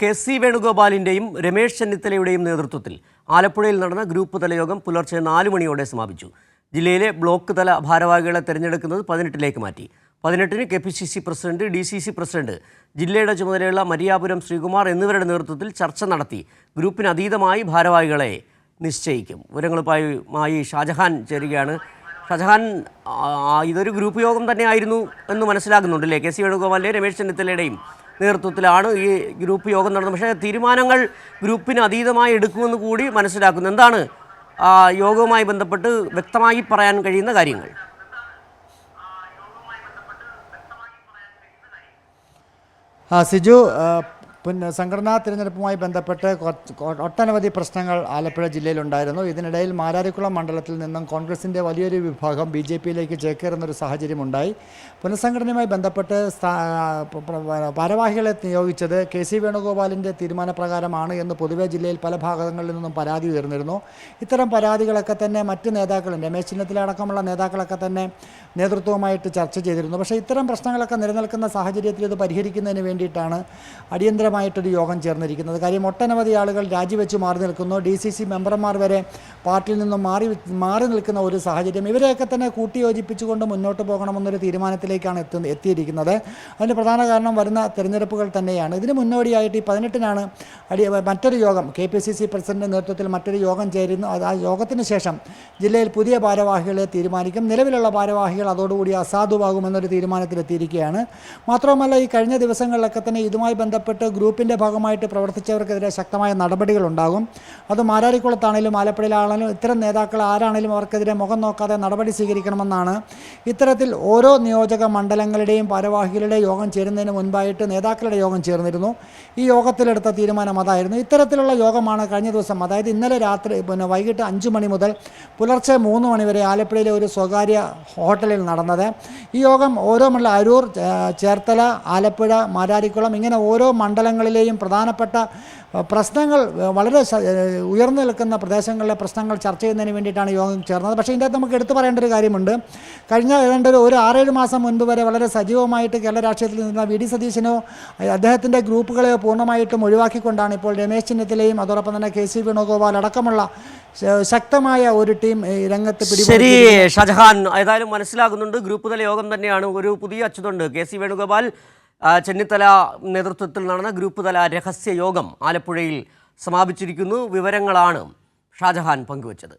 K C. വേണുഗോപാലിൻ്റെയും Ramesh ചെന്നിത്തലയുടെയും നേതൃത്വത്തിൽ ആലപ്പുഴയിൽ നടന്ന ഗ്രൂപ്പ് തല യോഗം പുലർച്ചെ 4 മണിയോടെ സമാപിച്ചു. ജില്ലയിലെ ബ്ലോക്ക് തല ഭാരവാഹികളെ തെരഞ്ഞെടുക്കുന്നത് 18ലേക്ക് മാറ്റി. 18-ന് KPCC പ്രസിഡന്റ്, DCC പ്രസിഡന്റ്, ജില്ലയുടെ ചുമതലയുള്ള മരിയാപുരം ശ്രീകുമാർ എന്നിവരുടെ നേതൃത്വത്തിൽ ചർച്ച നടത്തി ഗ്രൂപ്പിന് അതീതമായി ഭാരവാഹികളെ നിശ്ചയിക്കും. വിവരങ്ങളുമായി ഷാജഹാൻ ചേരുകയാണ്. ഷാജഹാൻ, ഇതൊരു ഗ്രൂപ്പ് യോഗം തന്നെയായിരുന്നു എന്ന് മനസ്സിലാകുന്നുണ്ടല്ലേ? കെ.സി. വേണുഗോപാലിൻ്റെയും രമേശ് ചെന്നിത്തലയുടെയും നേതൃത്വത്തിലാണ് ഈ ഗ്രൂപ്പ് യോഗം നടന്നത്. പക്ഷേ തീരുമാനങ്ങൾ ഗ്രൂപ്പിന് അതീതമായി എടുക്കുമെന്ന് കൂടി മനസ്സിലാക്കുന്നു. എന്താണ് യോഗവുമായി ബന്ധപ്പെട്ട് വ്യക്തമായി പറയാൻ കഴിയുന്ന കാര്യങ്ങൾ? സിജു, സംഘടനാ തിരഞ്ഞെടുപ്പുമായി ബന്ധപ്പെട്ട് ഒട്ടനവധി പ്രശ്നങ്ങൾ ആലപ്പുഴ ജില്ലയിലുണ്ടായിരുന്നു. ഇതിനിടയിൽ മാരാരിക്കുളം മണ്ഡലത്തിൽ നിന്നും കോൺഗ്രസിൻ്റെ വലിയൊരു വിഭാഗം BJPയിലേക്ക് ചേക്കേറുന്നൊരു സാഹചര്യമുണ്ടായി. പുനഃസംഘടനയുമായി ബന്ധപ്പെട്ട് ഭാരവാഹികളെ നിയോഗിച്ചത് കെ.സി. വേണുഗോപാലിൻ്റെ തീരുമാനപ്രകാരമാണ് എന്ന് പൊതുവെ ജില്ലയിൽ പല ഭാഗങ്ങളിൽ നിന്നും പരാതി ഉയർന്നിരുന്നു. ഇത്തരം പരാതികളൊക്കെ തന്നെ മറ്റ് നേതാക്കളും, രമേശ് ചെന്നിത്തല അടക്കമുള്ള നേതാക്കളൊക്കെ തന്നെ നേതൃത്വവുമായിട്ട് ചർച്ച ചെയ്തിരുന്നു. പക്ഷേ ഇത്തരം പ്രശ്നങ്ങളൊക്കെ നിലനിൽക്കുന്ന സാഹചര്യത്തിൽ ഇത് പരിഹരിക്കുന്നതിന് വേണ്ടിയിട്ടാണ് അടിയന്തരമായിട്ടൊരു യോഗം ചേർന്നിരിക്കുന്നത്. കാര്യം, ഒട്ടനവധി ആളുകൾ രാജിവെച്ച് മാറി നിൽക്കുന്നു. DCC മെമ്പർമാർ വരെ പാർട്ടിയിൽ നിന്നും മാറി നിൽക്കുന്ന ഒരു സാഹചര്യം. ഇവരെയൊക്കെ തന്നെ കൂട്ടിയോജിപ്പിച്ചുകൊണ്ട് മുന്നോട്ട് പോകണമെന്നൊരു തീരുമാനത്തിലേക്കാണ് എത്തിയിരിക്കുന്നത്. അതിന് പ്രധാന കാരണം വരുന്ന തെരഞ്ഞെടുപ്പുകൾ തന്നെയാണ്. ഇതിന് മുന്നോടിയായിട്ട് ഈ 18-നാണ് മറ്റൊരു യോഗം, KPCC പ്രസിഡന്റിൻ്റെ നേതൃത്വത്തിൽ മറ്റൊരു യോഗം ചേരുന്നു. ആ യോഗത്തിന് ശേഷം ജില്ലയിൽ പുതിയ ഭാരവാഹികളെ തീരുമാനിക്കും. നിലവിലുള്ള ഭാരവാഹികൾ അതോടുകൂടി അസാധുവാകുമെന്നൊരു തീരുമാനത്തിലെത്തിയിരിക്കുകയാണ്. മാത്രവുമല്ല, ഈ കഴിഞ്ഞ ദിവസങ്ങളിലൊക്കെ തന്നെ ഇതുമായി ബന്ധപ്പെട്ട് ഗ്രൂപ്പിൻ്റെ ഭാഗമായിട്ട് പ്രവർത്തിച്ചവർക്കെതിരെ ശക്തമായ നടപടികളുണ്ടാകും. അത് മാരാരിക്കുളത്താണെങ്കിലും ആലപ്പുഴയിലാണെങ്കിലും ഇത്തരം നേതാക്കൾ ആരാണെങ്കിലും അവർക്കെതിരെ മുഖം നോക്കാതെ നടപടി സ്വീകരിക്കണമെന്നാണ് ഇത്തരത്തിൽ ഓരോ നിയോജക മണ്ഡലങ്ങളുടെയും ഭാരവാഹികളുടെ യോഗം ചേരുന്നതിന് മുൻപായിട്ട് നേതാക്കളുടെ യോഗം ചേർന്നിരുന്നു. ഈ യോഗത്തിലെടുത്ത തീരുമാനം അതായിരുന്നു. ഇത്തരത്തിലുള്ള യോഗമാണ് കഴിഞ്ഞ ദിവസം, അതായത് ഇന്നലെ രാത്രി വൈകിട്ട് 5 മണി മുതൽ പുലർച്ചെ 3 മണി വരെ ആലപ്പുഴയിലെ ഒരു സ്വകാര്യ ഹോട്ടലിൽ നടന്നത്. ഈ യോഗം ഓരോ അരൂർ, ചേർത്തല, ആലപ്പുഴ, മാരാരിക്കുളം ഇങ്ങനെ ഓരോ മണ്ഡലങ്ങളിലെയും പ്രധാനപ്പെട്ട പ്രശ്നങ്ങൾ, വളരെ ഉയർന്നു നിൽക്കുന്ന പ്രദേശങ്ങളിലെ പ്രശ്നങ്ങൾ ചർച്ച ചെയ്യുന്നതിന് വേണ്ടിയിട്ടാണ് യോഗം ചേർന്നത്. പക്ഷേ ഇതിൻ്റെ അകത്ത് നമുക്ക് എടുത്തു പറയേണ്ട ഒരു കാര്യമുണ്ട്. കഴിഞ്ഞ ഏതാണ്ട് ഒരു 6-7 മാസം മുൻപ് വരെ വളരെ സജീവമായിട്ട് കേരള രാഷ്ട്രീയത്തിൽ നിന്ന VD സതീശനോ അദ്ദേഹത്തിൻ്റെ ഗ്രൂപ്പുകളെയോ പൂർണ്ണമായിട്ടും ഒഴിവാക്കിക്കൊണ്ടാണ് ഇപ്പോൾ രമേശ് ചെന്നിത്തലയും അതോടൊപ്പം തന്നെ കെ.സി. വേണുഗോപാൽ അടക്കമുള്ള ശക്തമായ ഒരു ടീം രംഗത്ത് പിടികൂടി. ശരി ഷാജഹാൻ, ഏതായാലും മനസ്സിലാകുന്നുണ്ട് ഗ്രൂപ്പ് തല യോഗം തന്നെയാണ്. ഒരു പുതിയ അച്ചുതണ്ട്, കെ.സി. വേണുഗോപാൽ ചെന്നിത്തല നേതൃത്വത്തിൽ നടന്ന ഗ്രൂപ്പ് തല രഹസ്യ യോഗം ആലപ്പുഴയിൽ സമാപിച്ചിരിക്കുന്നു. വിവരങ്ങളാണ് ഷാജഹാൻ പങ്കുവച്ചത്.